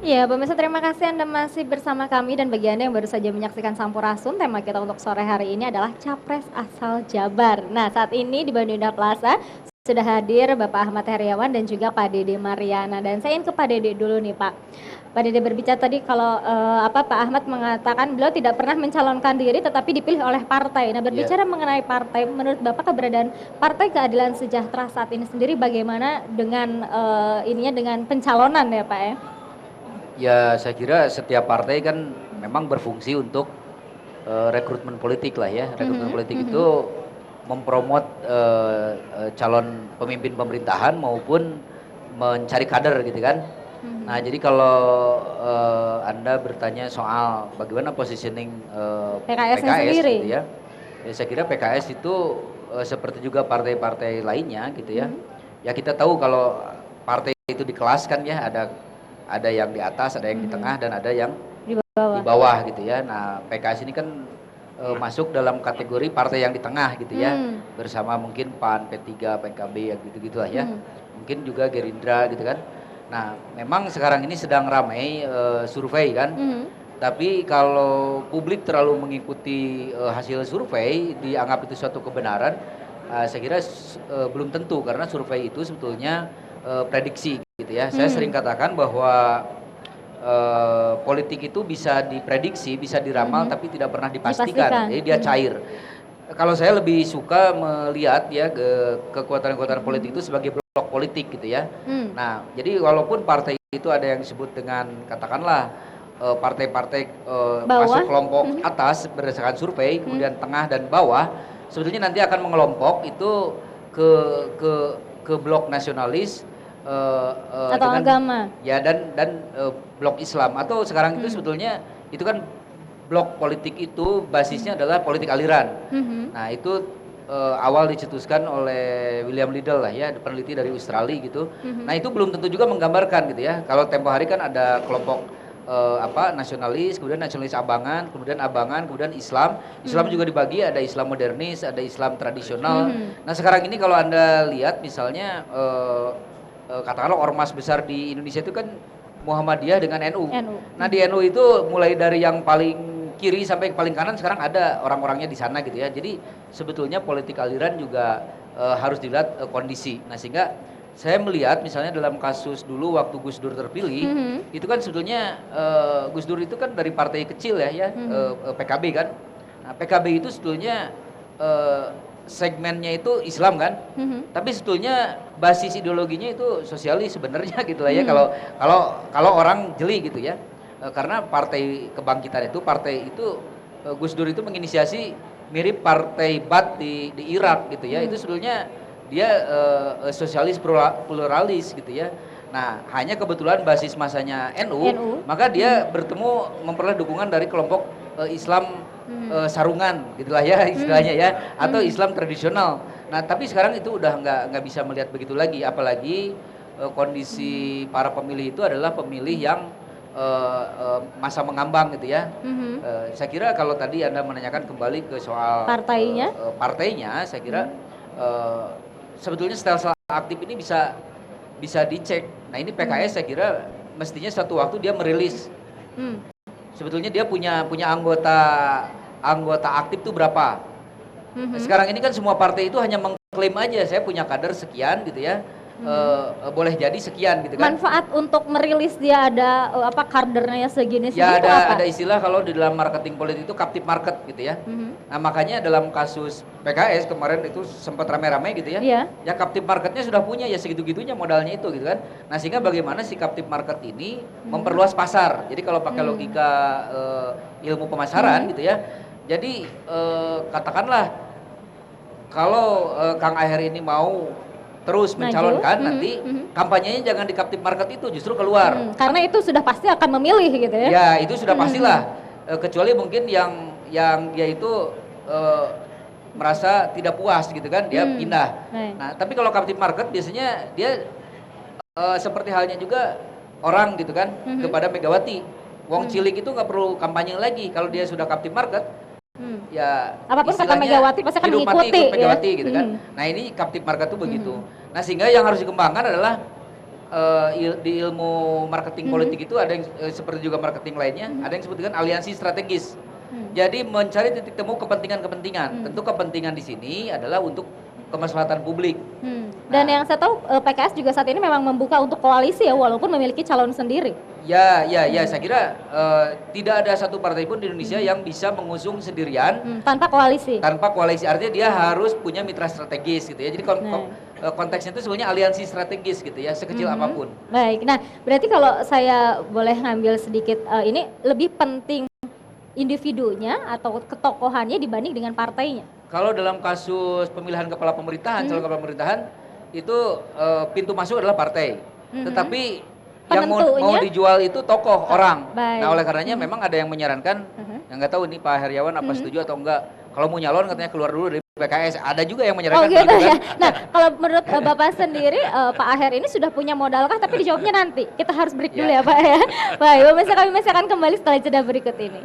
Ya, pemirsa terima kasih Anda masih bersama kami dan bagi Anda yang baru saja menyaksikan Sampurasun, tema kita untuk sore hari ini adalah Capres Asal Jabar. Nah, saat ini di Bandung Indah Plaza sudah hadir Bapak Ahmad Heriawan dan juga Pak Dede Mariana. Dan saya ingin ke Pak Dede dulu nih Pak. Pak Dede berbicara tadi kalau Pak Ahmad mengatakan beliau tidak pernah mencalonkan diri tetapi dipilih oleh partai. Nah, berbicara mengenai partai, menurut Bapak keberadaan Partai Keadilan Sejahtera saat ini sendiri bagaimana dengan dengan pencalonan ya Pak ya? Ya, saya kira setiap partai kan memang berfungsi untuk rekrutmen politik lah ya. Rekrutmen politik itu mempromot calon pemimpin pemerintahan maupun mencari kader gitu kan. Nah, jadi kalau Anda bertanya soal bagaimana positioning PKS sendiri gitu ya. Ya, saya kira PKS itu seperti juga partai-partai lainnya gitu ya. Ya kita tahu kalau partai itu dikelaskan ya, ada yang di atas, ada yang di tengah, dan ada yang di bawah gitu ya. Nah, PKS ini kan masuk dalam kategori partai yang di tengah gitu ya, bersama mungkin PAN, P3, PKB ya gitu-gitulah ya. Mungkin juga Gerindra gitu kan. Nah, memang sekarang ini sedang ramai survei kan. Tapi kalau publik terlalu mengikuti hasil survei, dianggap itu suatu kebenaran, saya kira belum tentu, karena survei itu sebetulnya prediksi gitu ya. Saya sering katakan bahwa politik itu bisa diprediksi, bisa diramal, tapi tidak pernah dipastikan. Jadi dia cair. Kalau saya lebih suka melihat ya kekuatan-kekuatan politik itu sebagai blok politik gitu ya. Nah, jadi walaupun partai itu ada yang disebut dengan katakanlah partai-partai masuk kelompok atas berdasarkan survei, kemudian tengah dan bawah, sebetulnya nanti akan mengelompok itu ke blok nasionalis atau dengan agama ya, dan blok Islam, atau sekarang itu sebetulnya itu kan blok politik itu basisnya adalah politik aliran. Nah, itu awal dicetuskan oleh William Liddell lah ya, peneliti dari Australia gitu. Nah, itu belum tentu juga menggambarkan gitu ya. Kalau tempo hari kan ada kelompok nasionalis, kemudian nasionalis abangan, kemudian Islam juga dibagi, ada Islam modernis, ada Islam tradisional. Nah, sekarang ini kalau Anda lihat misalnya katakanlah ormas besar di Indonesia itu kan Muhammadiyah dengan NU. Nah, di NU itu mulai dari yang paling kiri sampai ke paling kanan sekarang ada orang-orangnya di sana gitu ya. Jadi sebetulnya politik aliran juga harus dilihat kondisi. Nah, sehingga saya melihat misalnya dalam kasus dulu waktu Gus Dur terpilih, itu kan sebetulnya Gus Dur itu kan dari partai kecil ya, PKB kan. Nah, PKB itu sebetulnya segmennya itu Islam kan, tapi sebetulnya basis ideologinya itu sosialis sebenarnya gitu lah ya. Kalau orang jeli gitu ya, karena Partai Kebangkitan itu Gus Dur itu menginisiasi mirip Partai Baath di Irak gitu ya. Itu sebetulnya dia sosialis pluralis gitu ya. Nah, hanya kebetulan basis masanya NU, maka dia memperoleh dukungan dari kelompok Islam sarungan gitulah ya istilahnya ya, atau Islam tradisional. Nah, tapi sekarang itu udah nggak bisa melihat begitu lagi, apalagi kondisi para pemilih itu adalah pemilih yang masa mengambang gitu ya. Saya kira kalau tadi Anda menanyakan kembali ke soal partainya, saya kira sebetulnya style aktif ini bisa dicek. Nah, ini PKS saya kira mestinya suatu waktu dia merilis sebetulnya dia punya anggota aktif itu berapa. Sekarang ini kan semua partai itu hanya mengklaim aja saya punya kader sekian gitu ya. Boleh jadi sekian gitu kan. Manfaat untuk merilis dia ada kadernya segini ya, ada istilah kalau di dalam marketing politik itu captive market gitu ya. Nah, makanya dalam kasus PKS kemarin itu sempat rame-rame gitu ya. Ya, captive marketnya sudah punya ya, segitu-gitunya modalnya itu gitu kan. Nah, sehingga bagaimana si captive market ini memperluas pasar. Jadi kalau pakai logika ilmu pemasaran gitu ya. Jadi katakanlah kalau Kang Aher ini mau terus mencalonkan, nanti kampanyenya jangan di captive market itu, justru keluar. Karena itu sudah pasti akan memilih gitu ya. Ya, itu sudah pastilah. Kecuali mungkin yang dia itu merasa tidak puas gitu kan, dia pindah. Baik. Nah, tapi kalau captive market biasanya dia seperti halnya juga orang gitu kan kepada Megawati. Wong cilik itu nggak perlu kampanye lagi kalau dia sudah captive market. Ya Apapun kata istilahnya Megawati pasti akan hidup mati mengikuti ikut Megawati ya. gitu kan. Nah, ini captive market tuh begitu. Nah, sehingga yang harus dikembangkan adalah di ilmu marketing politik itu ada yang seperti juga marketing lainnya, ada yang disebut dengan aliansi strategis. Jadi mencari titik temu kepentingan-kepentingan. Tentu kepentingan di sini adalah untuk kemaslahatan publik. Dan yang saya tahu PKS juga saat ini memang membuka untuk koalisi ya, walaupun memiliki calon sendiri. Ya, saya kira tidak ada satu partai pun di Indonesia yang bisa mengusung sendirian tanpa koalisi. Tanpa koalisi, artinya dia harus punya mitra strategis gitu ya. Jadi konteksnya itu sebenarnya aliansi strategis gitu ya, sekecil apapun. Baik, nah berarti kalau saya boleh ngambil sedikit ini lebih penting individunya atau ketokohannya dibanding dengan partainya? Kalau dalam kasus pemilihan kepala pemerintahan, calon kepala pemerintahan itu pintu masuk adalah partai. Tetapi yang mau dijual itu tokoh orang. Baik. Nah, oleh karenanya memang ada yang menyarankan, yang nggak tahu ini Pak Heriawan apa setuju atau enggak. Kalau mau nyalon katanya keluar dulu dari PKS. Ada juga yang menyarankan gitu kan. ya. Nah, kalau menurut Bapak sendiri, Pak Aher ini sudah punya modalkah? Tapi dijawabnya nanti. Kita harus break dulu ya Pak ya. Baik, pemirsa kami masih akan kembali setelah jeda berikut ini.